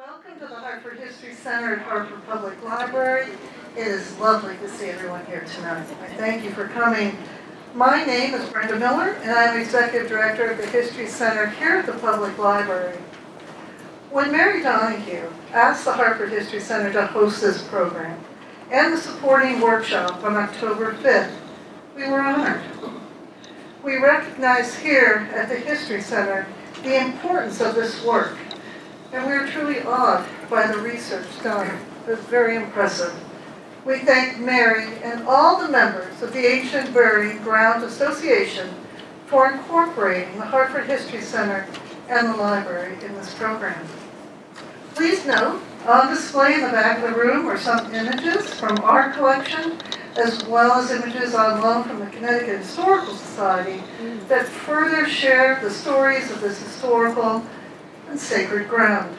Welcome to the Hartford History Center at Hartford Public Library. It is lovely to see everyone here tonight. I thank you for coming. My name is Brenda Miller, and I'm Executive Director of the History Center here at the Public Library. When Mary Donahue asked the Hartford History Center to host this program and the supporting workshop on October 5th, we were honored. We recognize here at the History Center the importance of this work, and we are truly awed by the research done. It was very impressive. We thank Mary and all the members of the Ancient Burying Ground Association for incorporating the Hartford History Center and the library in this program. Please note, on display in the back of the room are some images from our collection, as well as images on loan from the Connecticut Historical Society that further share the stories of this historical and sacred ground.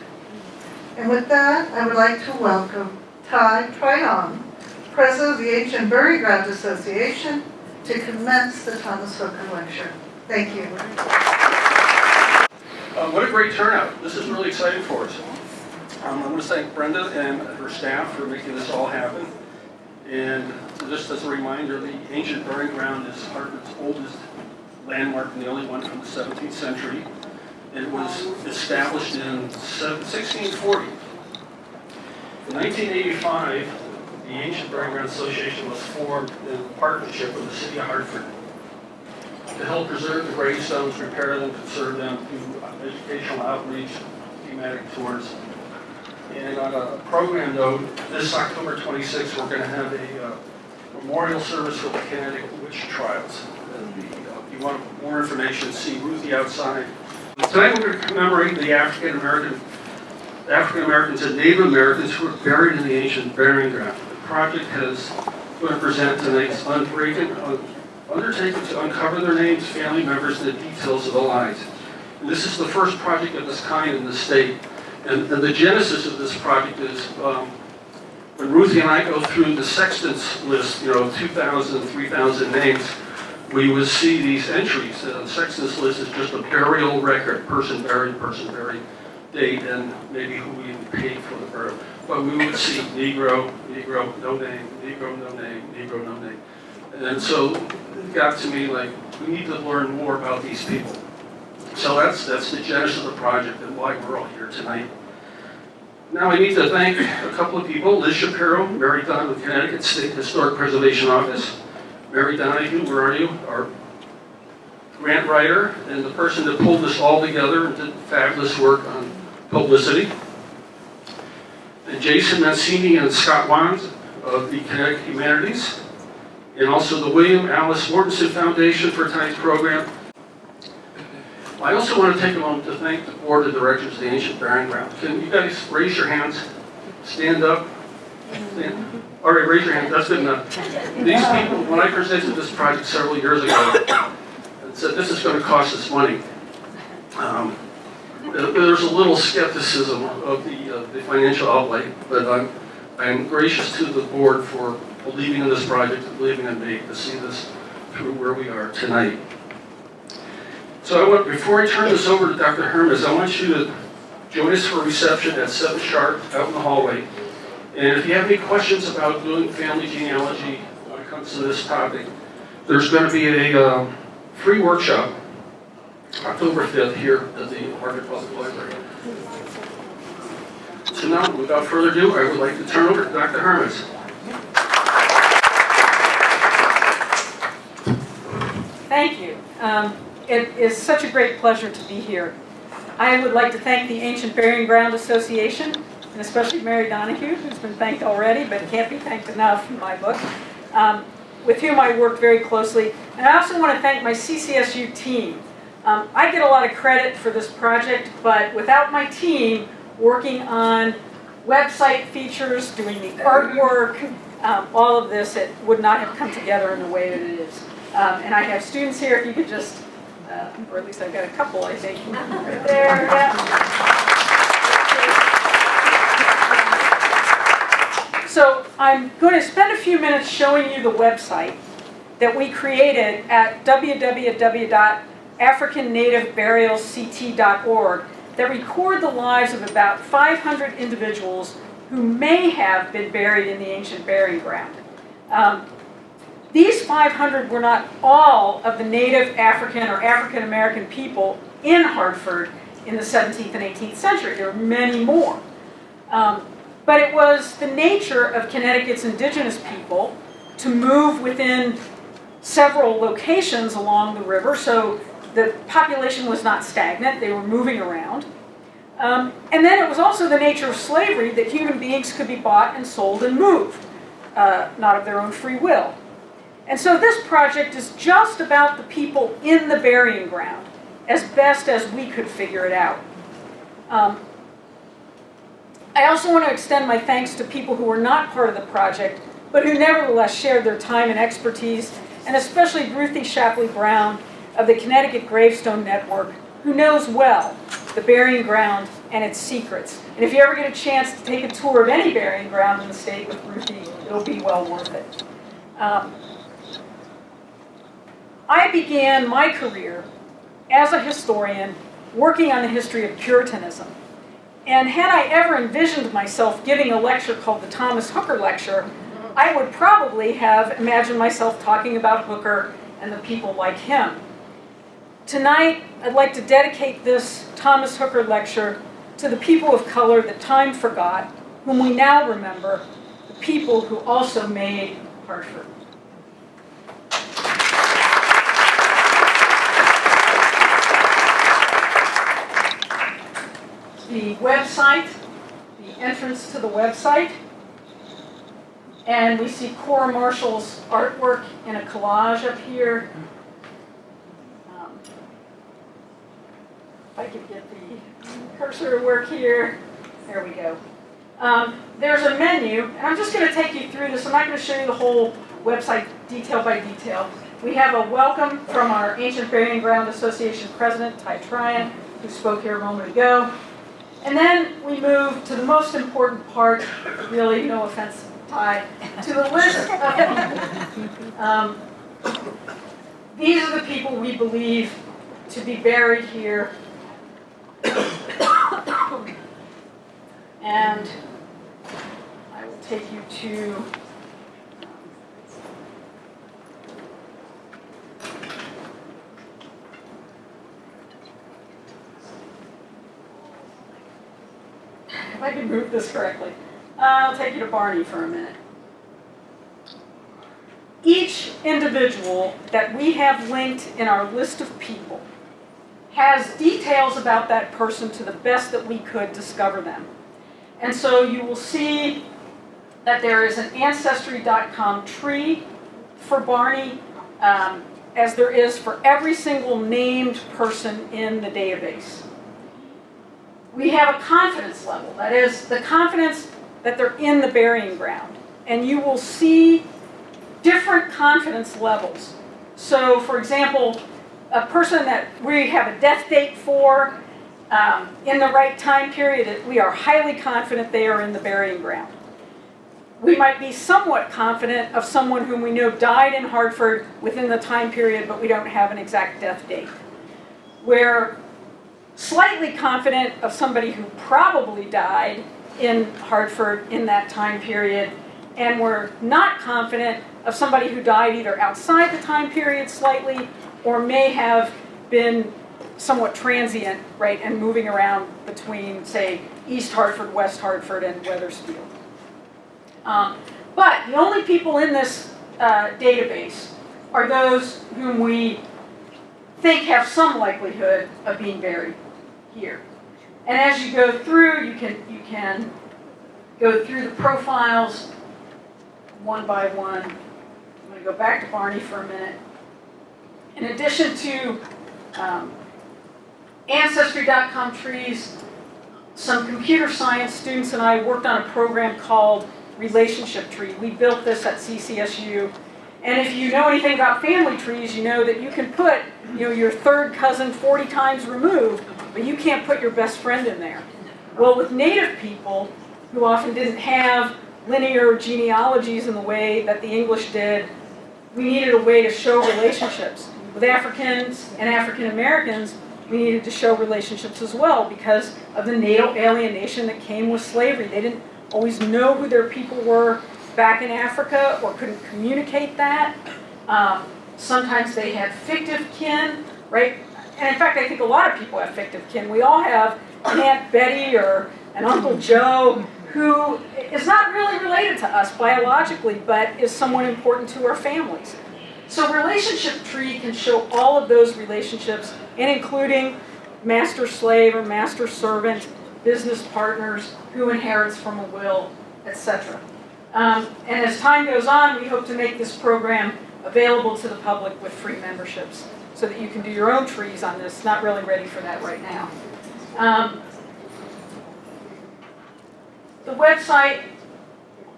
And with that, I would like to welcome Ty Tryon, President of the Ancient Burying Ground Association, to commence the Thomas Hooker Lecture. Thank you. What a great turnout. This is really exciting for us. I want to thank Brenda and her staff for making this all happen. And just as a reminder, the Ancient Burying Ground is Hartford's oldest landmark and the only one from the 17th century. It was established in 1640. In 1985, the Ancient Burying Ground Association was formed in partnership with the city of Hartford to help preserve the gravestones, repair them, conserve them through educational outreach, thematic tours. And on a program note, this October 26th, we're going to have a memorial service for the Connecticut witch trials. If you want more information, see Ruthie outside. Tonight we're going to commemorate the African Americans and Native Americans who were buried in the Ancient Burying Ground. The project is going to present tonight's undertaking to uncover their names, family members, and the details of their lives. And this is the first project of this kind in the state. And the genesis of this project is when Ruthie and I go through the sexton's list, 2,000, 3,000 names, we would see these entries. The sexton's list is just a burial record, person buried, date, and maybe who we paid for the burial. But we would see Negro, no name, Negro, no name, Negro, no name. And so it got to me like, we need to learn more about these people. So that's the genesis of the project and why we're all here tonight. Now I need to thank a couple of people. Liz Shapiro, Mary Donahue, Connecticut State Historic Preservation Office. Mary Donahue, where are you? Our grant writer and the person that pulled this all together and did fabulous work on publicity. And Jason Mancini and Scott Wands of the Connecticut Humanities. And also the William Alice Mortensen Foundation for tonight's program. I also want to take a moment to thank the Board of Directors of the Ancient Burying Ground. Can you guys raise your hands? Stand up. Stand. All right, raise your hands. That's good enough. These people, when I presented this project several years ago, said this is going to cost us money. There's a little skepticism of the financial outlay, but I'm gracious to the board for believing in this project and believing in me to see this through where we are tonight. So before I turn this over to Dr. Hermes, I want you to join us for a reception at 7 sharp out in the hallway. And if you have any questions about doing family genealogy when it comes to this topic, there's going to be a free workshop October 5th here at the Hartford Public Library. So now, without further ado, I would like to turn over to Dr. Hermes. Thank you. It is such a great pleasure to be here. I would like to thank the Ancient Burying Ground Association, and especially Mary Donahue, who's been thanked already, but can't be thanked enough in my book, with whom I worked very closely. And I also want to thank my CCSU team. I get a lot of credit for this project, but without my team working on website features, doing the artwork, all of this, it would not have come together in the way that it is. And I have students here, if you could just, or at least I've got a couple, I think, right there, yeah. So I'm going to spend a few minutes showing you the website that we created at www.africannativeBurialCT.org. that record the lives of about 500 individuals who may have been buried in the ancient burying ground. These 500 were not all of the native African or African American people in Hartford in the 17th and 18th century. There were many more. But it was the nature of Connecticut's indigenous people to move within several locations along the river, so the population was not stagnant, they were moving around. And then it was also the nature of slavery that human beings could be bought and sold and moved, not of their own free will. And so this project is just about the people in the burying ground, as best as we could figure it out. I also want to extend my thanks to people who were not part of the project, but who nevertheless shared their time and expertise, and especially Ruthie Shapley Brown of the Connecticut Gravestone Network, who knows well the burying ground and its secrets. And if you ever get a chance to take a tour of any burying ground in the state with Ruthie, it'll be well worth it. I began my career as a historian working on the history of Puritanism. And had I ever envisioned myself giving a lecture called the Thomas Hooker Lecture, I would probably have imagined myself talking about Hooker and the people like him. Tonight, I'd like to dedicate this Thomas Hooker Lecture to the people of color that time forgot, whom we now remember, the people who also made Hartford. The website, the entrance to the website, and we see Cora Marshall's artwork in a collage up here. If I could get the cursor to work here, there we go. There's a menu, and I'm just going to take you through this. I'm not going to show you the whole website detail by detail. We have a welcome from our Ancient Burying Ground Association president, Ty Tryon, who spoke here a moment ago. And then we move to the most important part, really, no offense, Ty, to the list of these are the people we believe to be buried here. And I will take you to if I can move this correctly. I'll take you to Barney for a minute. Each individual that we have linked in our list of people has details about that person to the best that we could discover them. And so you will see that there is an Ancestry.com tree for Barney, as there is for every single named person in the database. We have a confidence level, that is, the confidence that they're in the burying ground. And you will see different confidence levels. So, for example, a person that we have a death date for, in the right time period, we are highly confident they are in the burying ground. We might be somewhat confident of someone whom we know died in Hartford within the time period, but we don't have an exact death date. We're slightly confident of somebody who probably died in Hartford in that time period, and we're not confident of somebody who died either outside the time period slightly or may have been somewhat transient, right, and moving around between, say, East Hartford, West Hartford, and Wethersfield. But the only people in this database are those whom we think have some likelihood of being buried here. And as you go through, you can go through the profiles one by one. I'm going to go back to Barney for a minute. In addition to Ancestry.com trees, some computer science students and I worked on a program called Relationship Tree. We built this at CCSU. And if you know anything about family trees, you know that you can put your third cousin 40 times removed, but you can't put your best friend in there. Well, with Native people, who often didn't have linear genealogies in the way that the English did, we needed a way to show relationships. With Africans and African Americans, we needed to show relationships as well because of the natal alienation that came with slavery. They didn't always know who their people were back in Africa or couldn't communicate that. Sometimes they had fictive kin, right? And in fact, I think a lot of people have fictive kin. We all have an Aunt Betty or an Uncle Joe who is not really related to us biologically, but is someone important to our families. So relationship tree can show all of those relationships, and including master-slave or master-servant, business partners, who inherits from a will, etc. And as time goes on, we hope to make this program available to the public with free memberships so that you can do your own trees on this. Not really ready for that right now. The website,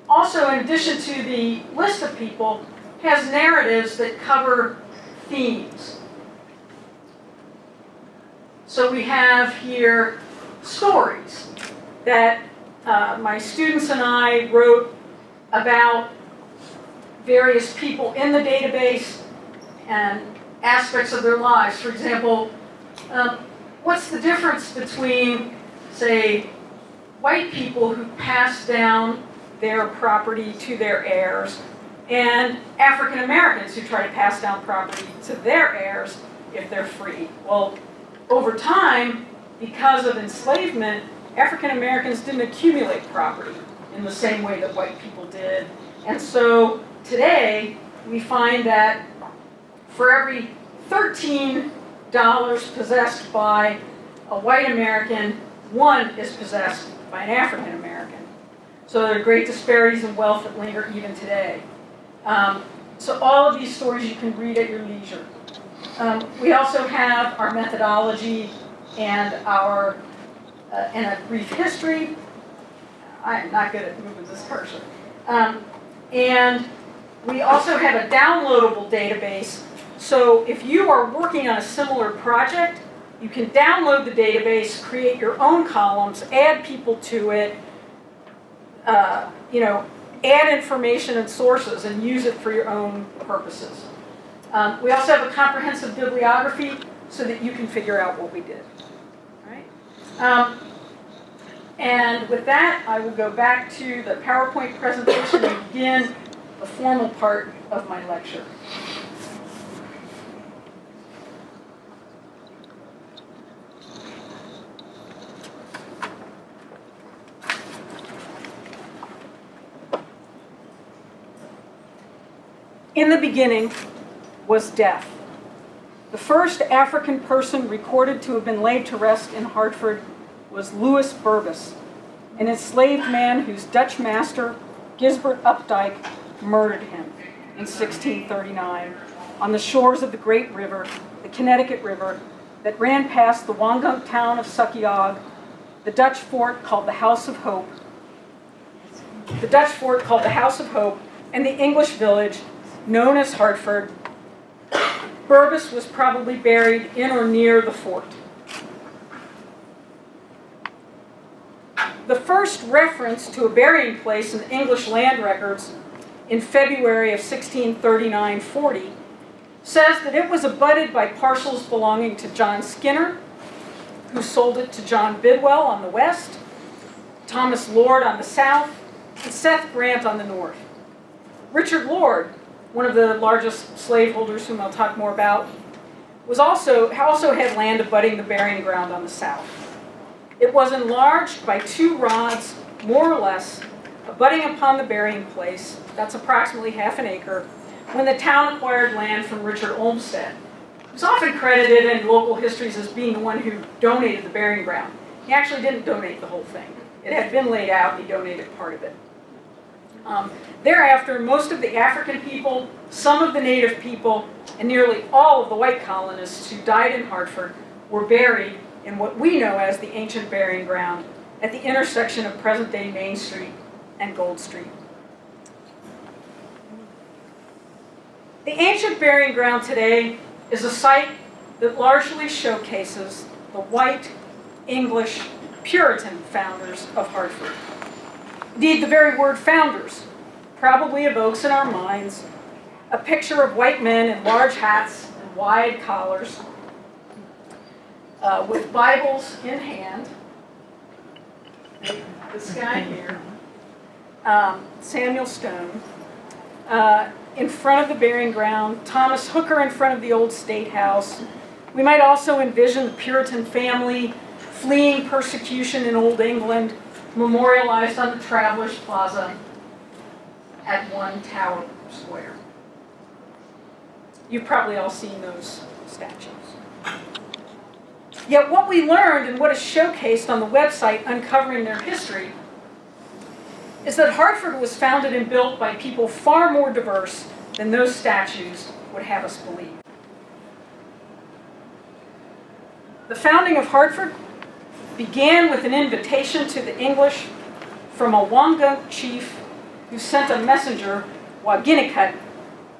also in addition to the list of people, has narratives that cover themes. So we have here stories that my students and I wrote about various people in the database and aspects of their lives. For example, what's the difference between, say, white people who pass down their property to their heirs and African Americans who try to pass down property to their heirs if they're free? Well, over time, because of enslavement, African Americans didn't accumulate property in the same way that white people did. And so today, we find that for every $13 possessed by a white American, 1 is possessed by an African American. So there are great disparities in wealth that linger even today. So all of these stories you can read at your leisure. We also have our methodology and our and a brief history. I am not good at moving this cursor. And we also have a downloadable database. So if you are working on a similar project, you can download the database, create your own columns, add people to it, add information and sources, and use it for your own purposes. We also have a comprehensive bibliography so that you can figure out what we did. All right? And with that, I will go back to the PowerPoint presentation and begin the formal part of my lecture. In the beginning was death. The first African person recorded to have been laid to rest in Hartford was Louis Burbus, an enslaved man whose Dutch master, Gisbert Updike, murdered him in 1639 on the shores of the great river, the Connecticut River, that ran past the Wangunk town of Sukiog, the Dutch fort called the House of Hope, and the English village known as Hartford. Burbus was probably buried in or near the fort. The first reference to a burying place in the English land records in February of 1639-40 says that it was abutted by parcels belonging to John Skinner, who sold it to John Bidwell on the west, Thomas Lord on the south, and Seth Grant on the north. Richard Lord, one of the largest slaveholders whom I'll talk more about, also had land abutting the burying ground on the south. It was enlarged by 2 rods, more or less, abutting upon the burying place, that's approximately half an acre, when the town acquired land from Richard Olmsted. He's often credited in local histories as being the one who donated the burying ground. He actually didn't donate the whole thing. It had been laid out, and he donated part of it. Thereafter, most of the African people, some of the native people, and nearly all of the white colonists who died in Hartford were buried in what we know as the ancient burying ground at the intersection of present-day Main Street and Gold Street. The ancient burying ground today is a site that largely showcases the white, English, Puritan founders of Hartford. Indeed, the very word founders probably evokes in our minds a picture of white men in large hats and wide collars, with Bibles in hand. This guy here, Samuel Stone, in front of the burying ground, Thomas Hooker in front of the old State House. We might also envision the Puritan family fleeing persecution in Old England, memorialized on the Travelers Plaza at One Tower Square. You've probably all seen those statues. Yet what we learned and what is showcased on the website Uncovering Their History is that Hartford was founded and built by people far more diverse than those statues would have us believe. The founding of Hartford began with an invitation to the English from a Wangunk chief who sent a messenger, Waginnicut,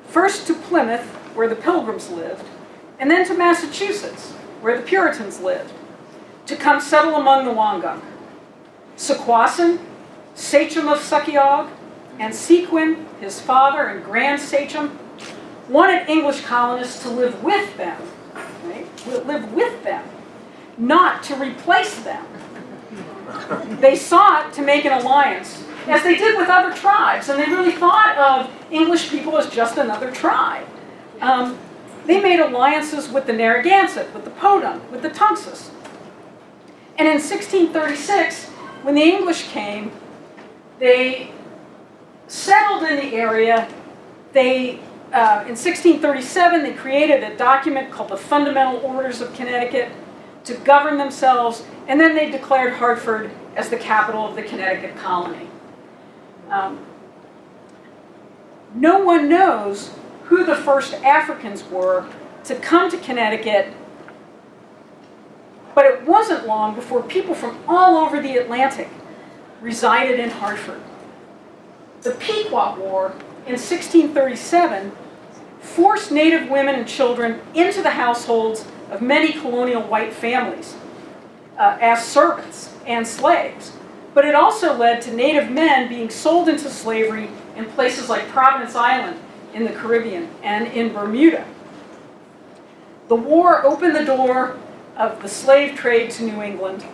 first to Plymouth, where the Pilgrims lived, and then to Massachusetts, where the Puritans lived, to come settle among the Wangunk. Sequassin, sachem of Sukiog, and Sequin, his father and grand sachem, wanted English colonists to live with them, right? Live with them, not to replace them. They sought to make an alliance, as they did with other tribes, and they really thought of English people as just another tribe. They made alliances with the Narragansett, with the Podunk, with the Tungus. And in 1636, when the English came, they settled in the area. In 1637, they created a document called the Fundamental Orders of Connecticut to govern themselves, and then they declared Hartford as the capital of the Connecticut colony. No one knows who the first Africans were to come to Connecticut, but it wasn't long before people from all over the Atlantic resided in Hartford. The Pequot War in 1637 forced Native women and children into the households of many colonial white families as servants and slaves. But it also led to Native men being sold into slavery in places like Providence Island in the Caribbean and in Bermuda. The war opened the door of the slave trade to New England.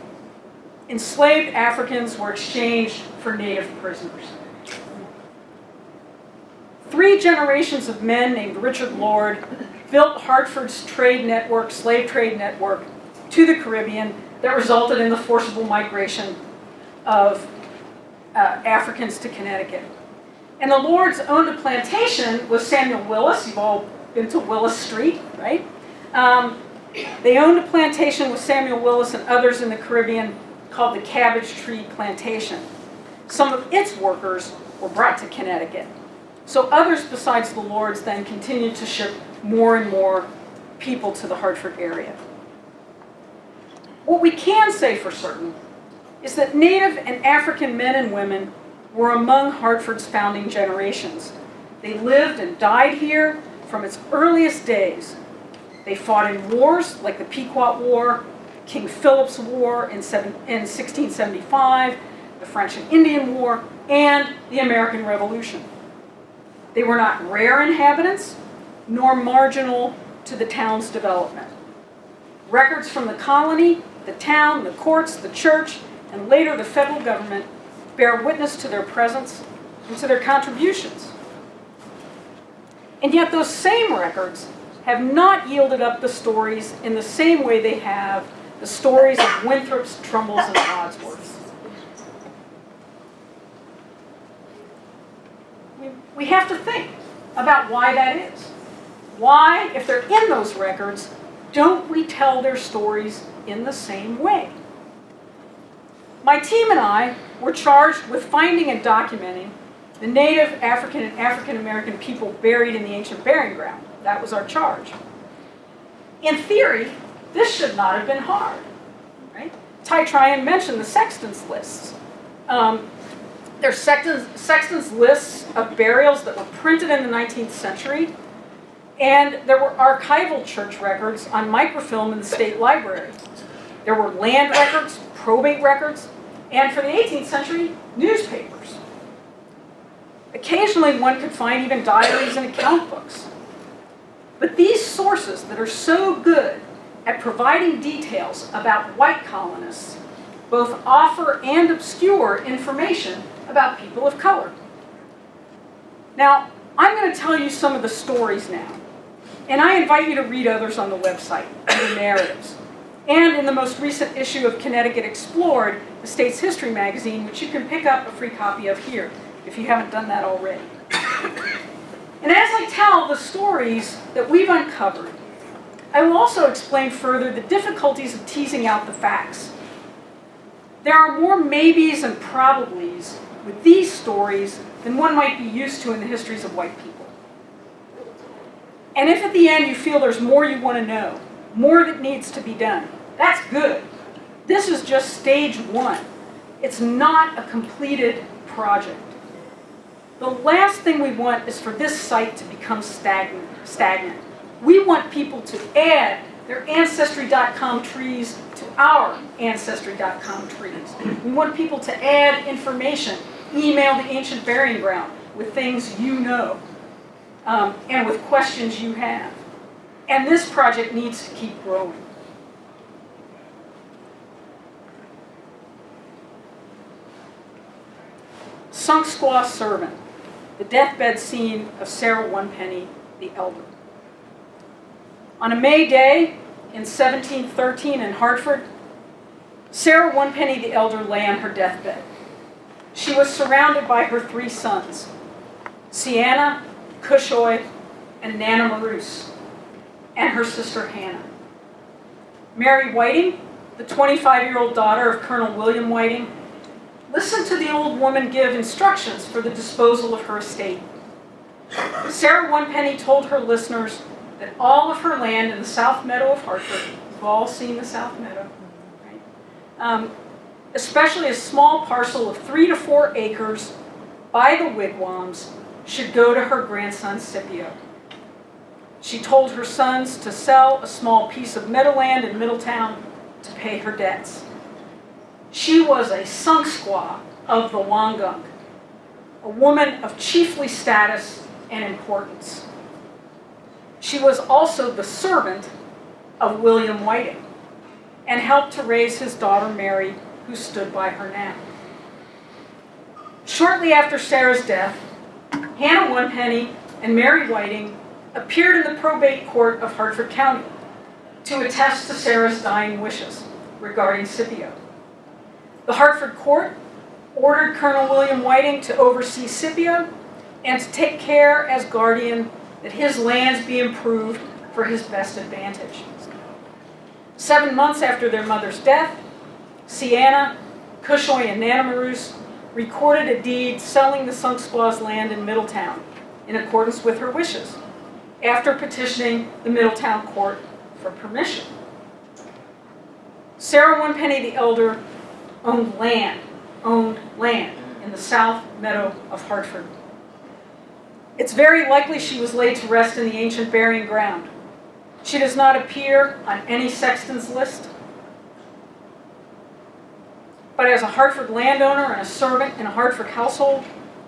Enslaved Africans were exchanged for Native prisoners. 3 generations of men named Richard Lord built Hartford's trade network, slave trade network, to the Caribbean that resulted in the forcible migration of Africans to Connecticut. And the Lords owned a plantation with Samuel Willis. You've all been to Willis Street, right? They owned a plantation with Samuel Willis and others in the Caribbean called the Cabbage Tree Plantation. Some of its workers were brought to Connecticut. So others besides the Lords then continued to ship more and more people to the Hartford area. What we can say for certain is that Native and African men and women were among Hartford's founding generations. They lived and died here from its earliest days. They fought in wars like the Pequot War, King Philip's War in 1675, the French and Indian War, and the American Revolution. They were not rare inhabitants, nor marginal to the town's development. Records from the colony, the town, the courts, the church, and later the federal government bear witness to their presence and to their contributions. And yet those same records have not yielded up the stories in the same way they have the stories of Winthrops, Trumbolls, and Wadsworths. We have to think about why that is. Why, if they're in those records, don't we tell their stories in the same way? My team and I were charged with finding and documenting the Native African and African American people buried in the ancient burying ground. That was our charge. In theory, this should not have been hard, right? Ty Tryon mentioned the sexton's lists. There's sexton's lists of burials that were printed in the 19th century, and there were archival church records on microfilm in the state library. There were land records, probate records, and for the 18th century, newspapers. Occasionally, one could find even diaries and account books. But these sources that are so good at providing details about white colonists both offer and obscure information about people of color. Now, I'm going to tell you some of the stories now, and I invite you to read others on the website, the narratives. And in the most recent issue of Connecticut Explored, the state's history magazine, which you can pick up a free copy of here, if you haven't done that already. And as I tell the stories that we've uncovered, I will also explain further the difficulties of teasing out the facts. There are more maybes and probablys with these stories than one might be used to in the histories of white people. And if at the end you feel there's more you want to know, more that needs to be done, that's good. This is just stage one. It's not a completed project. The last thing we want is for this site to become stagnant. We want people to add their Ancestry.com trees to our Ancestry.com trees. We want people to add information, email the Ancient Burying Ground with things you know, and with questions you have. And this project needs to keep growing. Sunk Squaw Servant, the deathbed scene of Sarah Onepenny the Elder. On a May day in 1713 in Hartford, Sarah Onepenny the Elder lay on her deathbed. She was surrounded by her 3 sons, Sienna, Cushoy, and Nana Maroose, and her sister Hannah. Mary Whiting, the 25-year-old daughter of Colonel William Whiting, listened to the old woman give instructions for the disposal of her estate. Sarah Onepenny told her listeners that all of her land in the South Meadow of Hartford, we've all seen the South Meadow, right? Especially a small parcel of 3 to 4 acres by the wigwams, should go to her grandson Scipio. She told her sons to sell a small piece of meadowland in Middletown to pay her debts. She was a sunk squaw of the Wangung, a woman of chiefly status and importance. She was also the servant of William Whiting and helped to raise his daughter Mary, who stood by her now. Shortly after Sarah's death, Hannah Onepenny and Mary Whiting appeared in the probate court of Hartford County to attest to Sarah's dying wishes regarding Scipio. The Hartford court ordered Colonel William Whiting to oversee Scipio and to take care as guardian that his lands be improved for his best advantage. 7 months after their mother's death, Sienna, Cushoy, and Nana Maroose recorded a deed selling the sunk squaw's land in Middletown in accordance with her wishes, after petitioning the Middletown court for permission. Sarah Onepenny the Elder owned land in the South Meadow of Hartford. It's very likely she was laid to rest in the ancient burying ground. She does not appear on any sexton's list, but as a Hartford landowner and a servant in a Hartford household,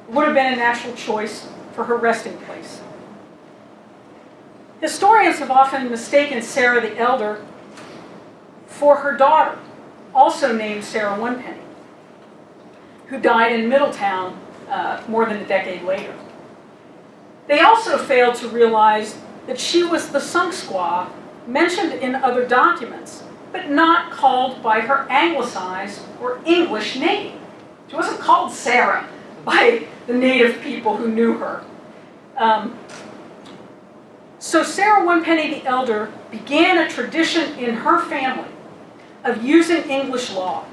it would have been a natural choice for her resting place. Historians have often mistaken Sarah the Elder for her daughter, also named Sarah Onepenny, who died in Middletown more than a decade later. They also failed to realize that she was the sunk squaw mentioned in other documents, but not called by her anglicized or English name. She wasn't called Sarah by the native people who knew her. So Sarah Onepenny the Elder began a tradition in her family of using English law,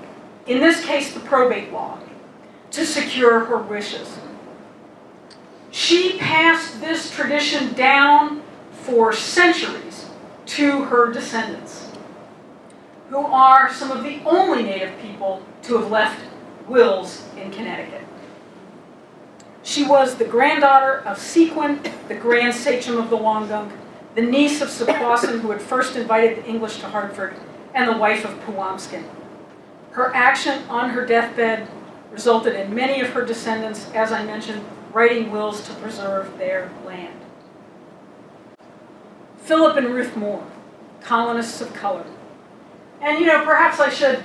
in this case the probate law, to secure her wishes. She passed this tradition down for centuries to her descendants, who are some of the only native people to have left wills in Connecticut. She was the granddaughter of Sequin, the grand sachem of the Wangung, the niece of Sequosin, who had first invited the English to Hartford, and the wife of Powamskin. Her action on her deathbed resulted in many of her descendants, as I mentioned, writing wills to preserve their land. Philip and Ruth Moore. colonists of color. And perhaps I should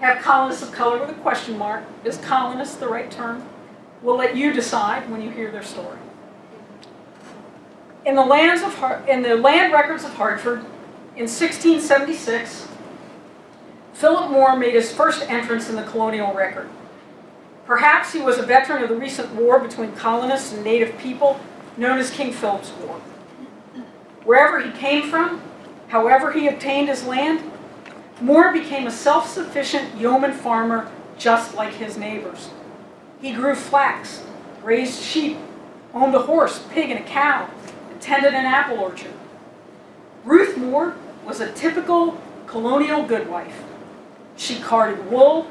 have colonists of color with a question mark. Is colonist the right term? We'll let you decide when you hear their story. In the land records of Hartford, in 1676, Philip Moore made his first entrance in the colonial record. Perhaps he was a veteran of the recent war between colonists and native people, known as King Philip's War. Wherever he came from, however he obtained his land, Moore became a self-sufficient yeoman farmer just like his neighbors. He grew flax, raised sheep, owned a horse, pig, and a cow, and tended an apple orchard. Ruth Moore was a typical colonial goodwife. She carded wool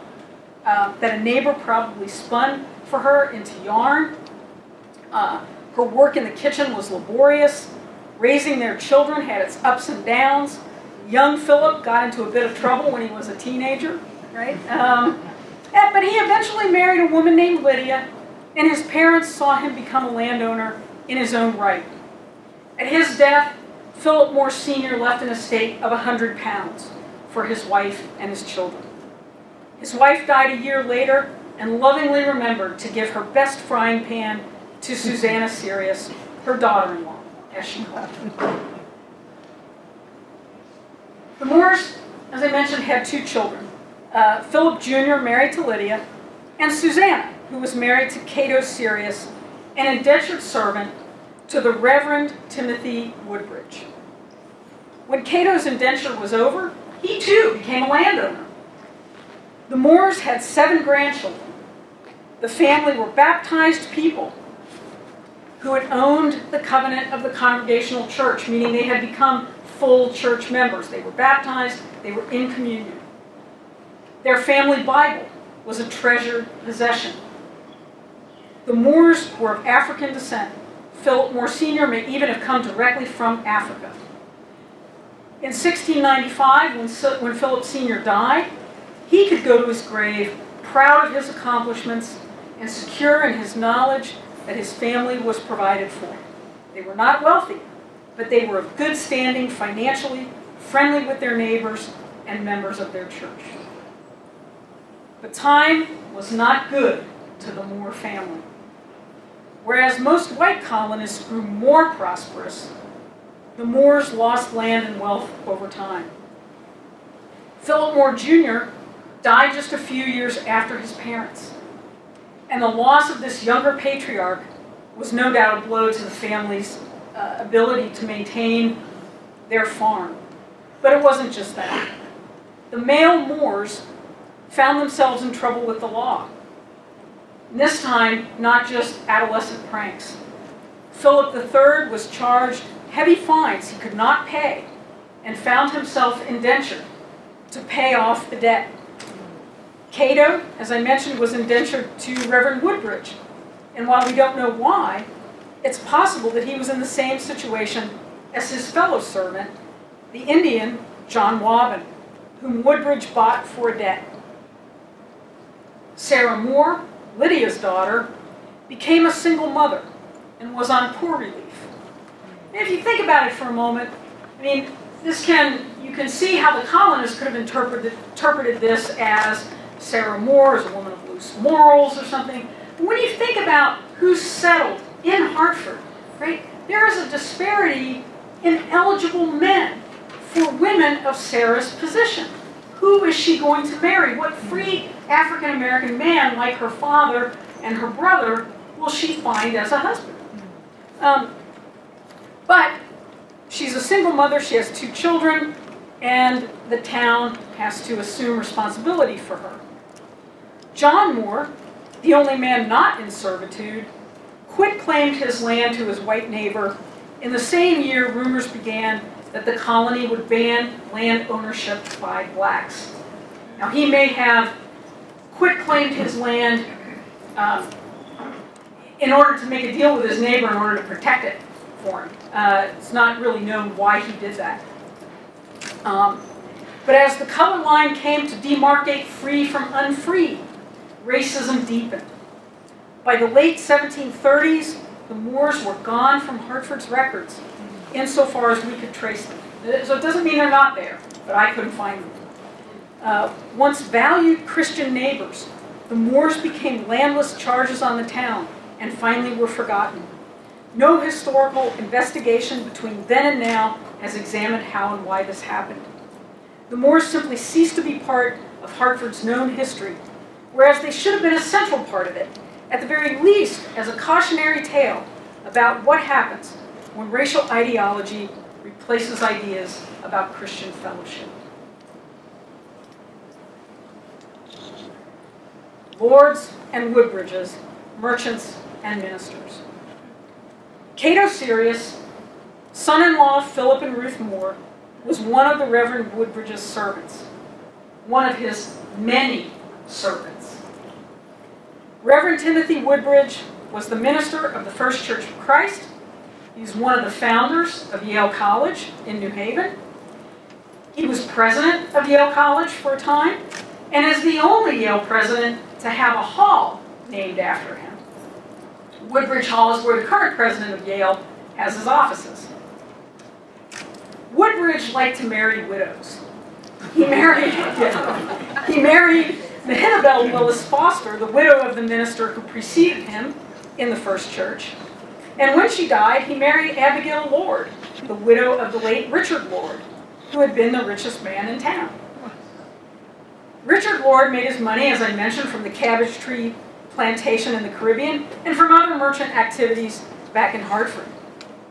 that a neighbor probably spun for her into yarn. Her work in the kitchen was laborious. Raising their children had its ups and downs. Young Philip got into a bit of trouble when he was a teenager, right? But he eventually married a woman named Lydia, and his parents saw him become a landowner in his own right. At his death, Philip Moore Sr. left an estate of £100 for his wife and his children. His wife died a year later and lovingly remembered to give her best frying pan to Susanna Sirius, her daughter-in-law, as she called her. The Moores, as I mentioned, had two children. Philip Jr. married to Lydia, and Susanna, who was married to Cato Sirius, an indentured servant to the Reverend Timothy Woodbridge. When Cato's indenture was over, he too became a landowner. The Moores had 7 grandchildren. The family were baptized people who had owned the covenant of the Congregational Church, meaning they had become full church members. They were baptized, they were in communion. Their family Bible was a treasured possession. The Moores were of African descent. Philip Moore Sr. may even have come directly from Africa. In 1695, when Philip Sr. died, he could go to his grave proud of his accomplishments and secure in his knowledge that his family was provided for. They were not wealthy, but they were of good standing financially, friendly with their neighbors, and members of their church. But time was not good to the Moore family. Whereas most white colonists grew more prosperous, the Moores lost land and wealth over time. Philip Moore Jr. died just a few years after his parents, and the loss of this younger patriarch was no doubt a blow to the family's ability to maintain their farm. But it wasn't just that. The male Moores found themselves in trouble with the law. And this time, not just adolescent pranks. Philip III was charged heavy fines he could not pay and found himself indentured to pay off the debt. Cato, as I mentioned, was indentured to Reverend Woodbridge. And while we don't know why, it's possible that he was in the same situation as his fellow servant, the Indian John Wabbin, whom Woodbridge bought for a debt. Sarah Moore, Lydia's daughter, became a single mother and was on poor relief. And if you think about it for a moment, I mean, you can see how the colonists could have interpreted this as Sarah Moore is a woman of loose morals or something. But when you think about who's settled in Hartford, right, there is a disparity in eligible men for women of Sarah's position. Who is she going to marry? What free African-American man like her father and her brother will she find as a husband? But she's a single mother, she has 2 children, and the town has to assume responsibility for her. John Moore, the only man not in servitude, quit-claimed his land to his white neighbor. In the same year, rumors began that the colony would ban land ownership by blacks. Now, he may have quit-claimed his land in order to make a deal with his neighbor in order to protect it for him. It's not really known why he did that. But as the color line came to demarcate free from unfree, racism deepened. By the late 1730s, the Moors were gone from Hartford's records. insofar as we could trace them. So it doesn't mean they're not there, but I couldn't find them. Once valued Christian neighbors, the Moors became landless charges on the town and finally were forgotten. No historical investigation between then and now has examined how and why this happened. The Moors simply ceased to be part of Hartford's known history, whereas they should have been a central part of it, at the very least as a cautionary tale about what happens when racial ideology replaces ideas about Christian fellowship. Lords and Woodbridges, merchants and ministers. Cato Sirius, son-in-law of Philip and Ruth Moore, was one of the Reverend Woodbridge's servants, one of his many servants. Reverend Timothy Woodbridge was the minister of the First Church of Christ. He's one of the founders of Yale College in New Haven. He was president of Yale College for a time, and is the only Yale president to have a hall named after him. Woodbridge Hall is where the current president of Yale has his offices. Woodbridge liked to marry widows. He married Mahinabel Willis Foster, the widow of the minister who preceded him in the First Church. And when she died, he married Abigail Lord, the widow of the late Richard Lord, who had been the richest man in town. Richard Lord made his money, as I mentioned, from the cabbage tree plantation in the Caribbean and from other merchant activities back in Hartford.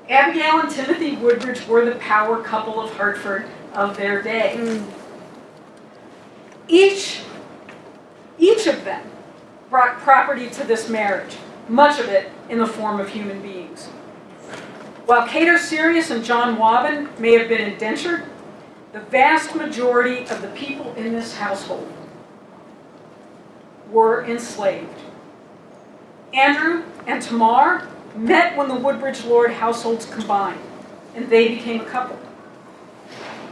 Abigail and Timothy Woodbridge were the power couple of Hartford of their day. Each of them brought property to this marriage, much of it in the form of human beings. While Cato Sirius and John Wabin may have been indentured, the vast majority of the people in this household were enslaved. Andrew and Tamar met when the Woodbridge Lord households combined, and they became a couple.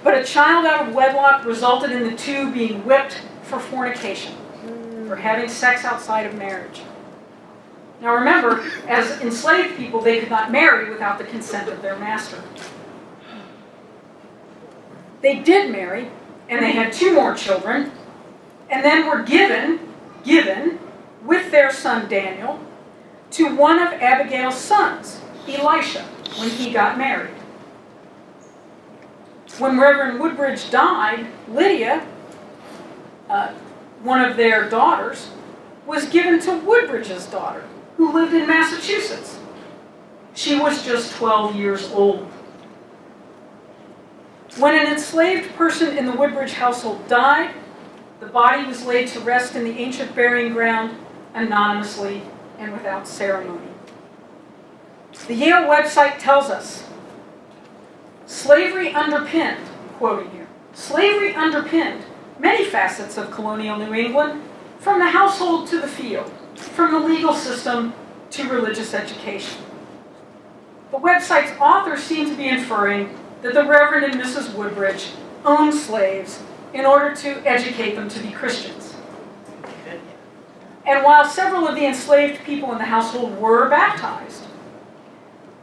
But a child out of wedlock resulted in the two being whipped for fornication, for having sex outside of marriage. Now remember, as enslaved people, they could not marry without the consent of their master. They did marry, and they had 2 more children, and then were given, with their son Daniel, to one of Abigail's sons, Elisha, when he got married. When Reverend Woodbridge died, Lydia, one of their daughters, was given to Woodbridge's daughter, who lived in Massachusetts. She was just 12 years old. When an enslaved person in the Woodbridge household died, the body was laid to rest in the ancient burying ground anonymously and without ceremony. The Yale website tells us, slavery underpinned, quoting here, slavery underpinned many facets of colonial New England, from the household to the field, from the legal system to religious education. The website's authors seem to be inferring that the Reverend and Mrs. Woodbridge owned slaves in order to educate them to be Christians. And while several of the enslaved people in the household were baptized,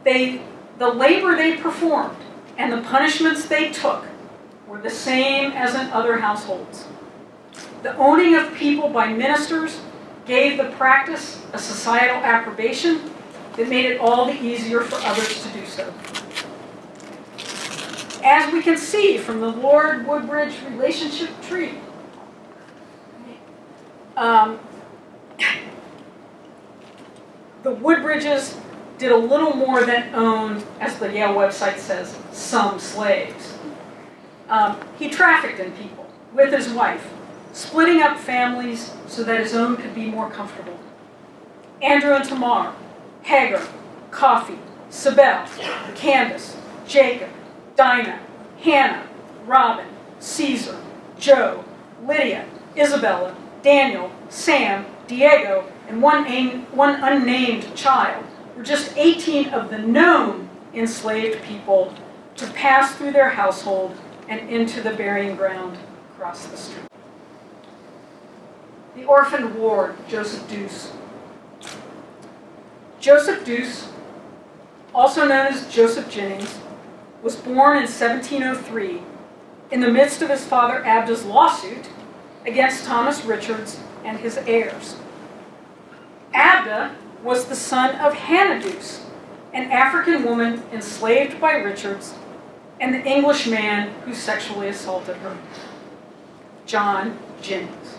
the labor they performed and the punishments they took were the same as in other households. The owning of people by ministers gave the practice a societal approbation that made it all the easier for others to do so. As we can see from the Lord Woodbridge relationship tree, the Woodbridges did a little more than own, as the Yale website says, some slaves. He trafficked in people with his wife, splitting up families so that his own could be more comfortable. Andrew and Tamar, Hagar, Coffee, Sibel, Candace, Jacob, Dinah, Hannah, Robin, Caesar, Joe, Lydia, Isabella, Daniel, Sam, Diego, and one unnamed child were just 18 of the known enslaved people to pass through their household and into the burying ground across the street. The orphaned ward, Joseph Deuce. Joseph Deuce, also known as Joseph Jennings, was born in 1703 in the midst of his father Abda's lawsuit against Thomas Richards and his heirs. Abda was the son of Hannadus, an African woman enslaved by Richards, and the English man who sexually assaulted her, John Jennings.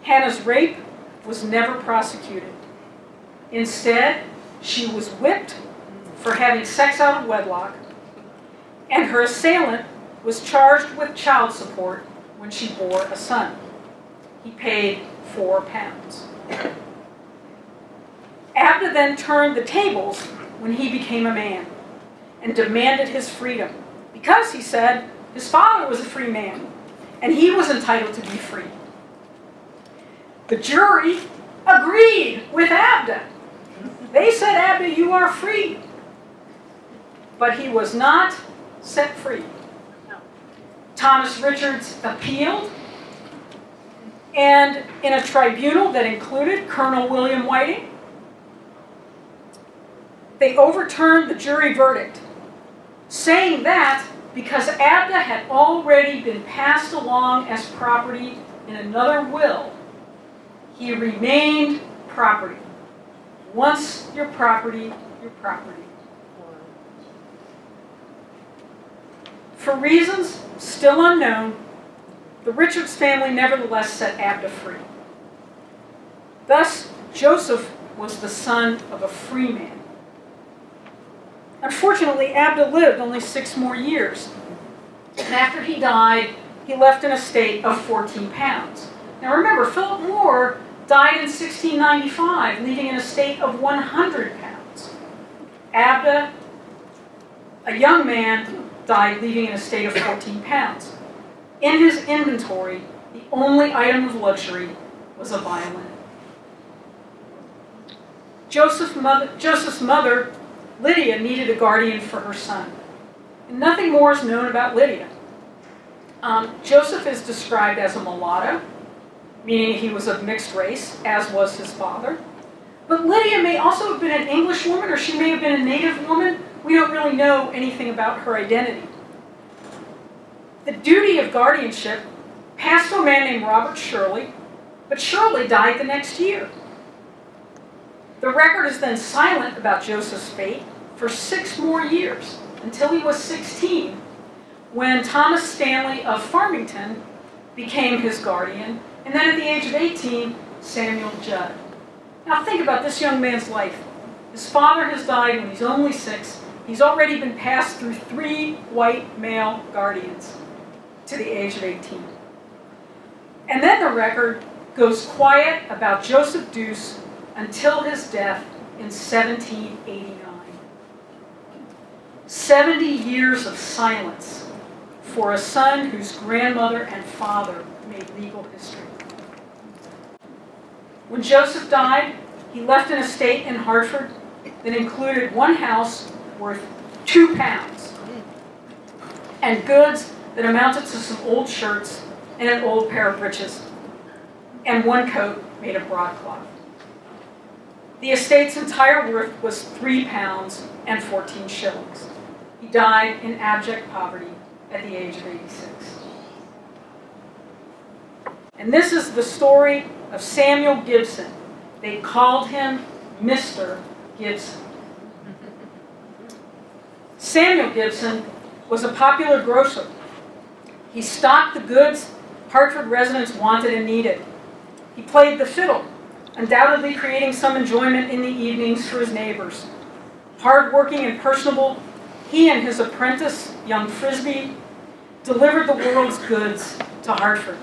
Hannah's rape was never prosecuted. Instead, she was whipped for having sex out of wedlock, and her assailant was charged with child support when she bore a son. He paid 4 pounds. Abda then turned the tables when he became a man and demanded his freedom because, he said, his father was a free man and he was entitled to be free. The jury agreed with Abda. They said, Abda, you are free. But he was not set free. Thomas Richards appealed, and in a tribunal that included Colonel William Whiting, they overturned the jury verdict, saying that because Abda had already been passed along as property in another will, he remained property. Once you're property, you're property. For reasons still unknown, the Richards family nevertheless set Abda free. Thus, Joseph was the son of a free man. Unfortunately, Abda lived only 6 more years. And after he died, he left an estate of 14 pounds. Now remember, Philip Moore died in 1695, leaving an estate of 100 pounds. Abda, a young man, died leaving an estate of 14 pounds. In his inventory, the only item of luxury was a violin. Joseph's mother, Lydia, needed a guardian for her son. And nothing more is known about Lydia. Joseph is described as a mulatto, meaning he was of mixed race, as was his father. But Lydia may also have been an English woman, or she may have been a native woman. We don't really know anything about her identity. The duty of guardianship passed to a man named Robert Shirley, but Shirley died the next year. The record is then silent about Joseph's fate for 6 more years, until he was 16, when Thomas Stanley of Farmington became his guardian, and then at the age of 18, Samuel Judd. Now think about this young man's life. His father has died when he's only 6. He's already been passed through 3 white male guardians to the age of 18. And then the record goes quiet about Joseph Deuce until his death in 1789. 70 years of silence for a son whose grandmother and father made legal history. When Joseph died, he left an estate in Hartford that included 1 house worth 2 pounds and goods that amounted to some old shirts and an old pair of breeches and 1 coat made of broadcloth. The estate's entire worth was 3 pounds and 14 shillings. He died in abject poverty at the age of 86. And this is the story of Samuel Gibson. They called him Mr. Gibson. Samuel Gibson was a popular grocer. He stocked the goods Hartford residents wanted and needed. He played the fiddle, undoubtedly creating some enjoyment in the evenings for his neighbors. Hard-working and personable, he and his apprentice, young Frisbee, delivered the world's goods to Hartford.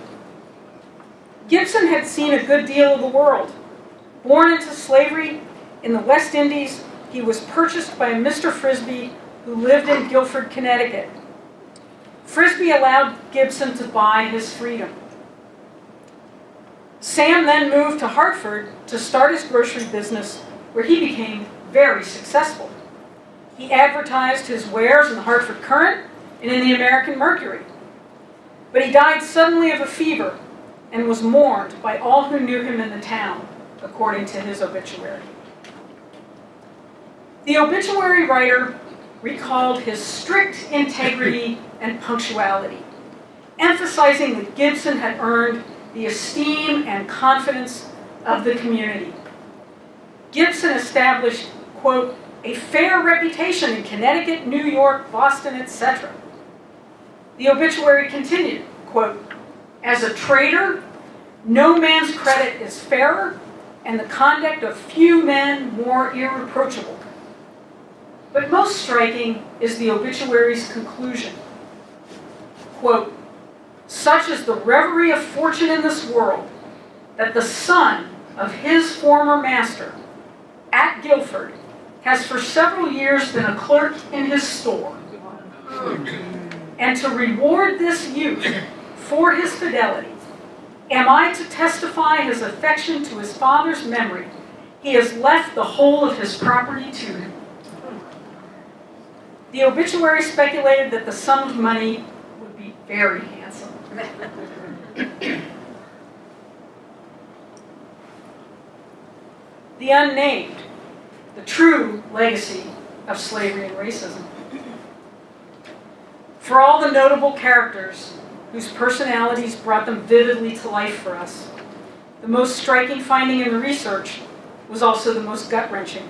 Gibson had seen a good deal of the world. Born into slavery in the West Indies, he was purchased by a Mr. Frisbee who lived in Guilford, Connecticut. Frisbee allowed Gibson to buy his freedom. Sam then moved to Hartford to start his grocery business, where he became very successful. He advertised his wares in the Hartford Courant and in the American Mercury. But he died suddenly of a fever and was mourned by all who knew him in the town, according to his obituary. The obituary writer recalled his strict integrity and punctuality, emphasizing that Gibson had earned the esteem and confidence of the community. Gibson established, quote, a fair reputation in Connecticut, New York, Boston, etc. The obituary continued, quote, as a trader, no man's credit is fairer, and the conduct of few men more irreproachable. But most striking is the obituary's conclusion. Quote, such is the reverie of fortune in this world, that the son of his former master, at Guilford, has for several years been a clerk in his store. And to reward this youth for his fidelity, am I to testify his affection to his father's memory, he has left the whole of his property to him. The obituary speculated that the sum of money would be very handsome. The unnamed, the true legacy of slavery and racism. For all the notable characters whose personalities brought them vividly to life for us, the most striking finding in the research was also the most gut-wrenching.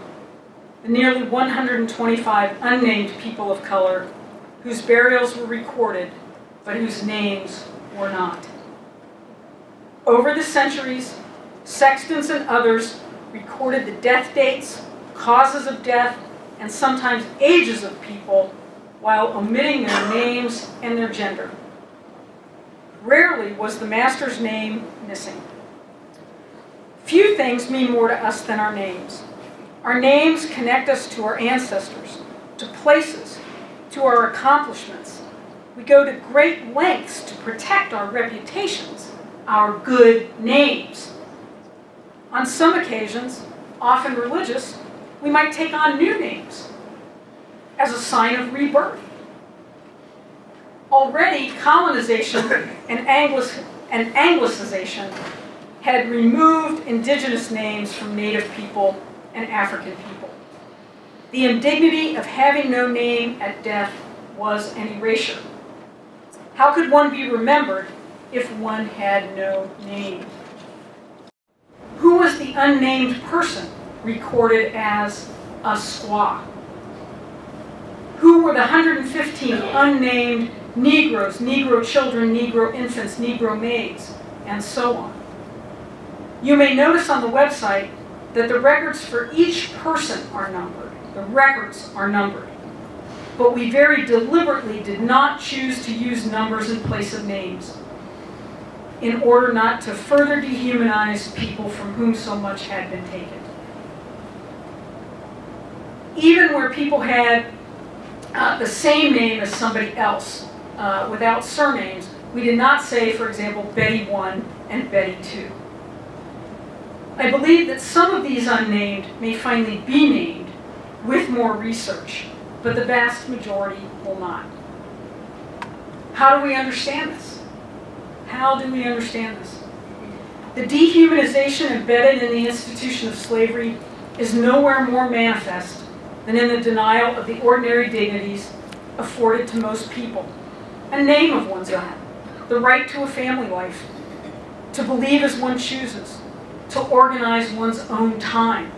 The nearly 125 unnamed people of color whose burials were recorded, but whose names were not. Over the centuries, sextons and others recorded the death dates, causes of death, and sometimes ages of people while omitting their names and their gender. Rarely was the master's name missing. Few things mean more to us than our names. Our names connect us to our ancestors, to places, to our accomplishments. We go to great lengths to protect our reputations, our good names. On some occasions, often religious, we might take on new names as a sign of rebirth. Already, colonization and Anglicization had removed indigenous names from Native people and African people. The indignity of having no name at death was an erasure. How could one be remembered if one had no name? Who was the unnamed person recorded as a squaw? Who were the 115 unnamed Negroes, Negro children, Negro infants, Negro maids, and so on? You may notice on the website that the records for each person are numbered. The records are numbered. But we very deliberately did not choose to use numbers in place of names in order not to further dehumanize people from whom so much had been taken. Even where people had the same name as somebody else, without surnames, we did not say, for example, Betty 1 and Betty 2. I believe that some of these unnamed may finally be named with more research, but the vast majority will not. How do we understand this? How do we understand this? The dehumanization embedded in the institution of slavery is nowhere more manifest than in the denial of the ordinary dignities afforded to most people. A name of one's own, the right to a family life, to believe as one chooses, to organize one's own time,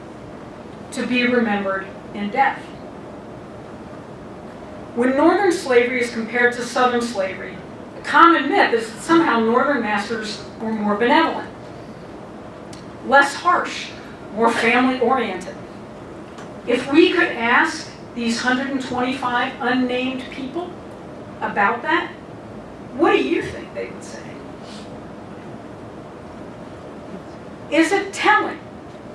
to be remembered in death. When Northern slavery is compared to Southern slavery, a common myth is that somehow Northern masters were more benevolent, less harsh, more family-oriented. If we could ask these 125 unnamed people about that, what do you think they would say? Is it telling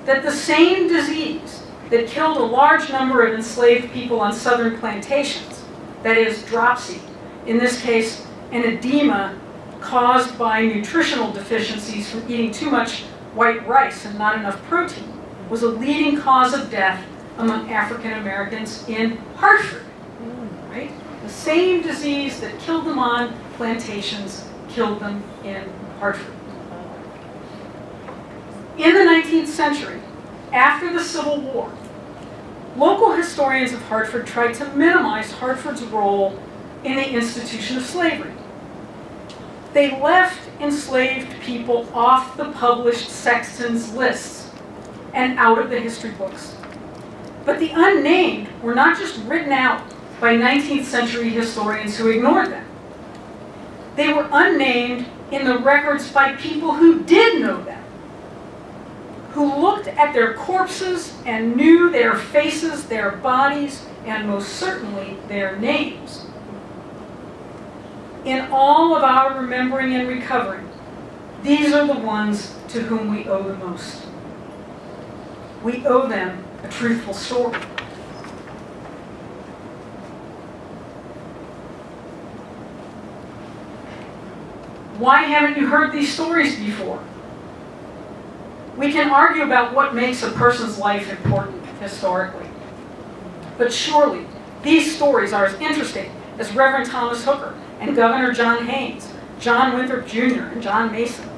that the same disease that killed a large number of enslaved people on southern plantations, that is, dropsy, in this case, an edema caused by nutritional deficiencies from eating too much white rice and not enough protein, was a leading cause of death among African Americans in Hartford, right? The same disease that killed them on plantations killed them in Hartford. In the 19th century, after the Civil War, local historians of Hartford tried to minimize Hartford's role in the institution of slavery. They left enslaved people off the published sextons' lists and out of the history books. But the unnamed were not just written out by 19th century historians who ignored them. They were unnamed in the records by people who did know them, who looked at their corpses and knew their faces, their bodies, and most certainly their names. In all of our remembering and recovering, these are the ones to whom we owe the most. We owe them a truthful story. Why haven't you heard these stories before? We can argue about what makes a person's life important historically. But surely, these stories are as interesting as Reverend Thomas Hooker and Governor John Haynes, John Winthrop Jr., and John Mason.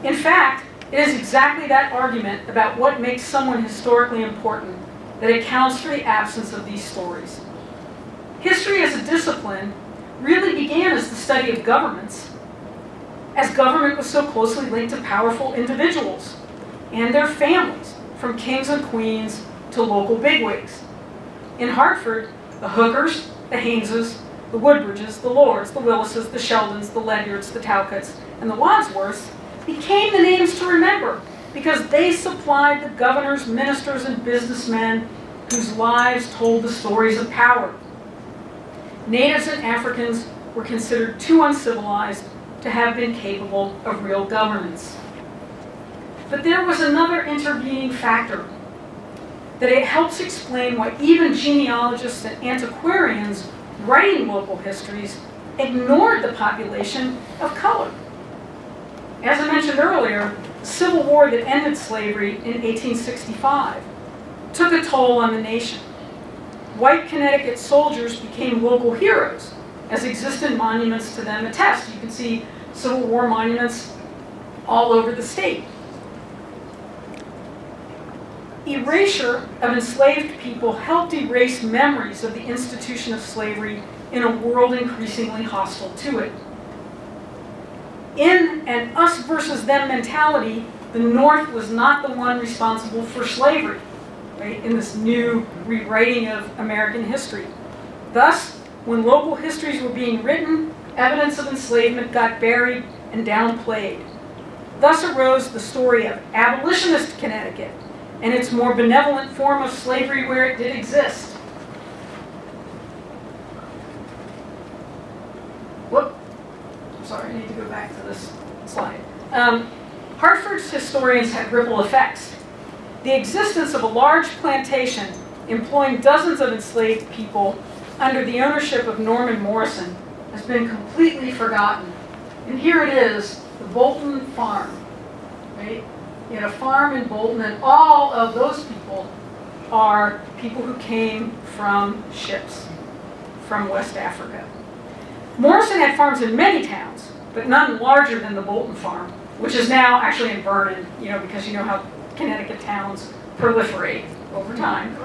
In fact, it is exactly that argument about what makes someone historically important that accounts for the absence of these stories. History as a discipline really began as the study of governments, as government was so closely linked to powerful individuals and their families, from kings and queens to local bigwigs. In Hartford, the Hookers, the Hayneses, the Woodbridges, the Lords, the Willises, the Sheldons, the Ledyards, the Talcotts, and the Wadsworths became the names to remember because they supplied the governors, ministers, and businessmen whose lives told the stories of power. Natives and Africans were considered too uncivilized to have been capable of real governance. But there was another intervening factor that it helps explain why even genealogists and antiquarians writing local histories ignored the population of color. As I mentioned earlier, the Civil War that ended slavery in 1865 took a toll on the nation. White Connecticut soldiers became local heroes, as existing monuments to them attest. You can see Civil War monuments all over the state. Erasure of enslaved people helped erase memories of the institution of slavery in a world increasingly hostile to it. In an us versus them mentality, the North was not the one responsible for slavery, right, in this new rewriting of American history. Thus, when local histories were being written, evidence of enslavement got buried and downplayed. Thus arose the story of abolitionist Connecticut and its more benevolent form of slavery where it did exist. Whoop. Sorry, I need to go back to this slide. Hartford's historians had ripple effects. The existence of a large plantation employing dozens of enslaved people under the ownership of Norman Morrison has been completely forgotten. And here it is, the Bolton Farm, right? You had a farm in Bolton, and all of those people are people who came from ships from West Africa. Morrison had farms in many towns, but none larger than the Bolton Farm, which is now actually in Vernon, because you know how Connecticut towns proliferate over time.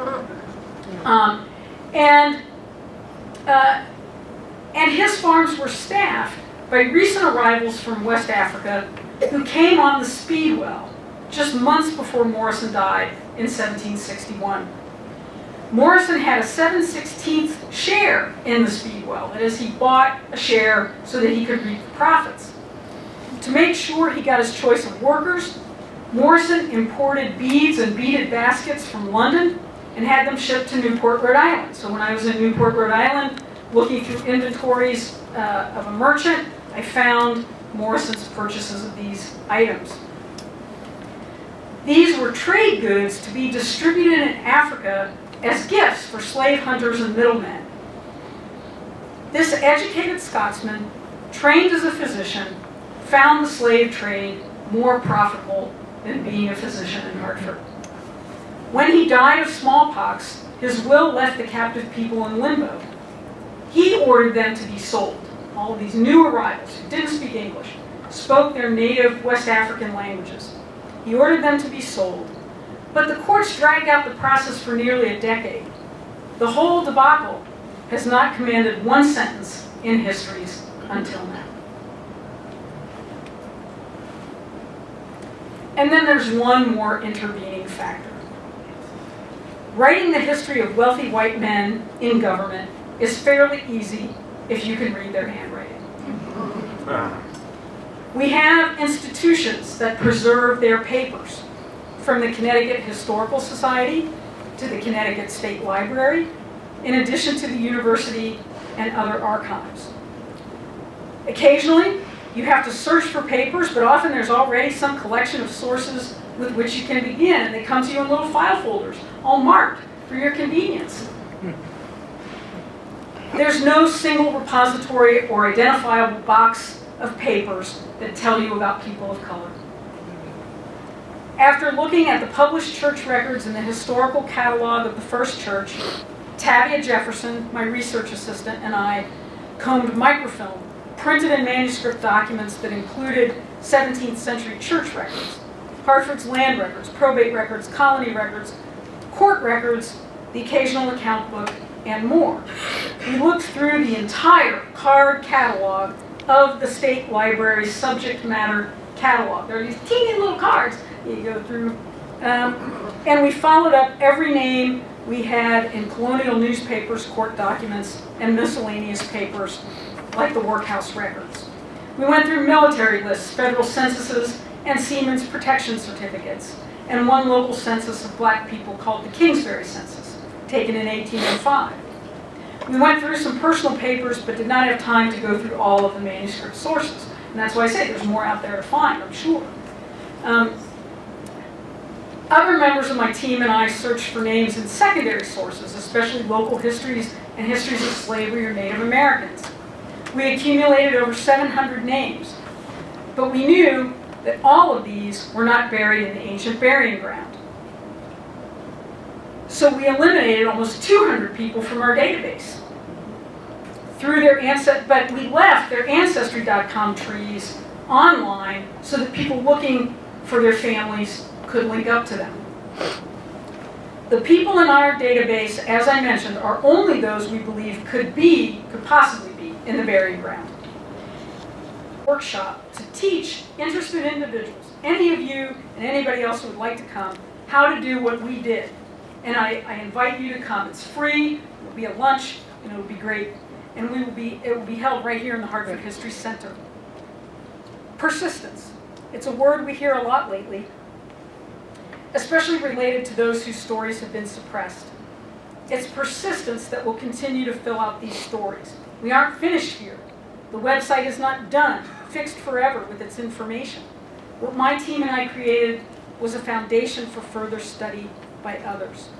And his farms were staffed by recent arrivals from West Africa who came on the Speedwell just months before Morrison died in 1761. Morrison had a 7/16 share in the Speedwell. That is, he bought a share so that he could reap the profits. To make sure he got his choice of workers, Morrison imported beads and beaded baskets from London and had them shipped to Newport, Rhode Island. So when I was in Newport, Rhode Island, looking through inventories of a merchant, I found Morrison's purchases of these items. These were trade goods to be distributed in Africa as gifts for slave hunters and middlemen. This educated Scotsman, trained as a physician, found the slave trade more profitable than being a physician in Hartford. When he died of smallpox, his will left the captive people in limbo. He ordered them to be sold. All of these new arrivals who didn't speak English, spoke their native West African languages. He ordered them to be sold. But the courts dragged out the process for nearly a decade. The whole debacle has not commanded one sentence in histories until now. And then there's one more intervening factor. Writing the history of wealthy white men in government is fairly easy if you can read their handwriting. We have institutions that preserve their papers, from the Connecticut Historical Society to the Connecticut State Library, in addition to the university and other archives. Occasionally, you have to search for papers, but often there's already some collection of sources with which you can begin, and they come to you in little file folders, all marked for your convenience. There's no single repository or identifiable box of papers that tell you about people of color. After looking at the published church records in the historical catalog of the First Church, Tavia Jefferson, my research assistant, and I combed microfilm, printed and manuscript documents that included 17th century church records, Hartford's land records, probate records, colony records, court records, the occasional account book, and more. We looked through the entire card catalog of the State Library's subject matter catalog. There are these teeny little cards you go through, and we followed up every name we had in colonial newspapers, court documents, and miscellaneous papers like the workhouse records. We went through military lists, federal censuses, and Seamen's Protection Certificates, and one local census of black people called the Kingsbury Census, taken in 1805. We went through some personal papers, but did not have time to go through all of the manuscript sources. And that's why I say there's more out there to find, I'm sure. Other members of my team and I searched for names in secondary sources, especially local histories and histories of slavery or Native Americans. We accumulated over 700 names, but we knew that all of these were not buried in the ancient burying ground. So we eliminated almost 200 people from our database through their but we left their Ancestry.com trees online so that people looking for their families could link up to them. The people in our database, as I mentioned, are only those we believe could possibly be in the burying ground. Workshop to teach interested individuals, any of you and anybody else who would like to come, how to do what we did. And I invite you to come. It's free, it will be a lunch, and it will be great. And it will be held right here in the Hartford History Center. Persistence. It's a word we hear a lot lately, especially related to those whose stories have been suppressed. It's persistence that will continue to fill out these stories. We aren't finished here. The website is not done, fixed forever with its information. What my team and I created was a foundation for further study by others.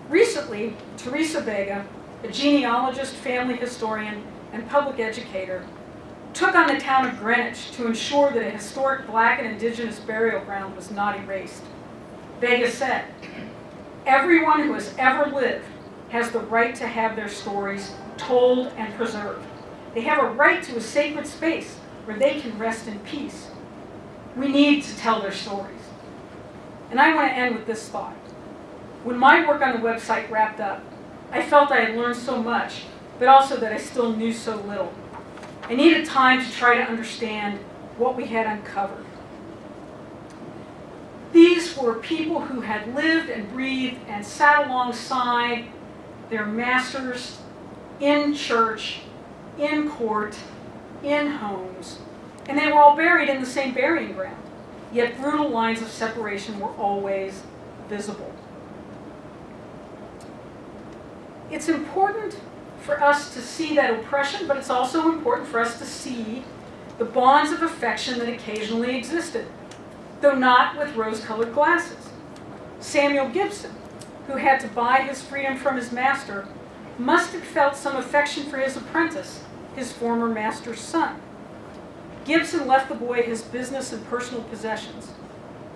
Recently, Teresa Vega, a genealogist, family historian, and public educator, took on the town of Greenwich to ensure that a historic black and indigenous burial ground was not erased. Vega said, "Everyone who has ever lived has the right to have their stories told and preserved. They have a right to a sacred space where they can rest in peace. We need to tell their stories." And I want to end with this thought. When my work on the website wrapped up, I felt I had learned so much, but also that I still knew so little. I needed time to try to understand what we had uncovered. These were people who had lived and breathed and sat alongside their masters in church, in court, in homes, and they were all buried in the same burying ground, yet brutal lines of separation were always visible. It's important for us to see that oppression, but it's also important for us to see the bonds of affection that occasionally existed, though not with rose-colored glasses. Samuel Gibson, who had to buy his freedom from his master, must have felt some affection for his apprentice, his former master's son. Gibson left the boy his business and personal possessions.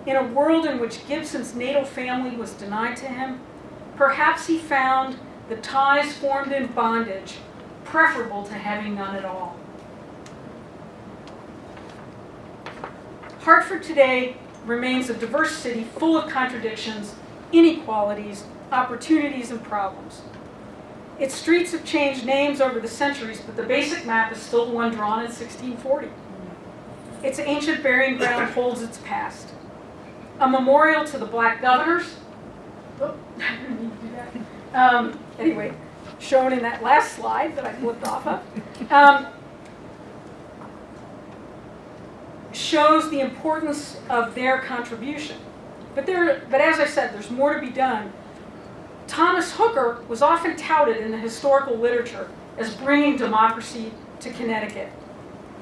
In a world in which Gibson's natal family was denied to him, perhaps he found the ties formed in bondage preferable to having none at all. Hartford today remains a diverse city full of contradictions, inequalities, opportunities, and problems. Its streets have changed names over the centuries, but the basic map is still the one drawn in 1640. Its ancient burying ground holds its past. A memorial to the black governors, oh, I didn't need to do that. Anyway, shown in that last slide that I flipped off of, shows the importance of their contribution. But as I said, there's more to be done. Thomas Hooker was often touted in the historical literature as bringing democracy to Connecticut.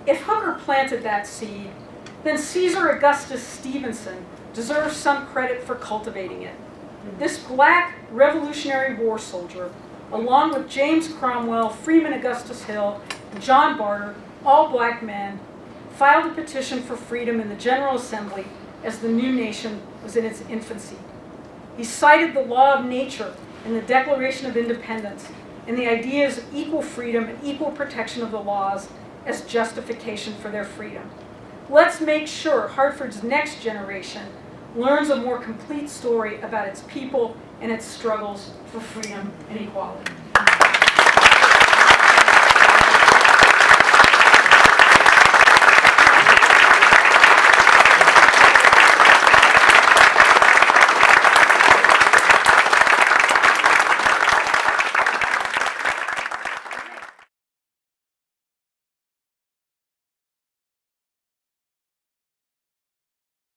If Hooker planted that seed, then Caesar Augustus Stevenson deserves some credit for cultivating it. This black Revolutionary War soldier, along with James Cromwell, Freeman Augustus Hill, and John Barter, all black men, filed a petition for freedom in the General Assembly as the new nation was in its infancy. He cited the law of nature in the Declaration of Independence and the ideas of equal freedom and equal protection of the laws as justification for their freedom. Let's make sure Hartford's next generation learns a more complete story about its people and its struggles for freedom and equality.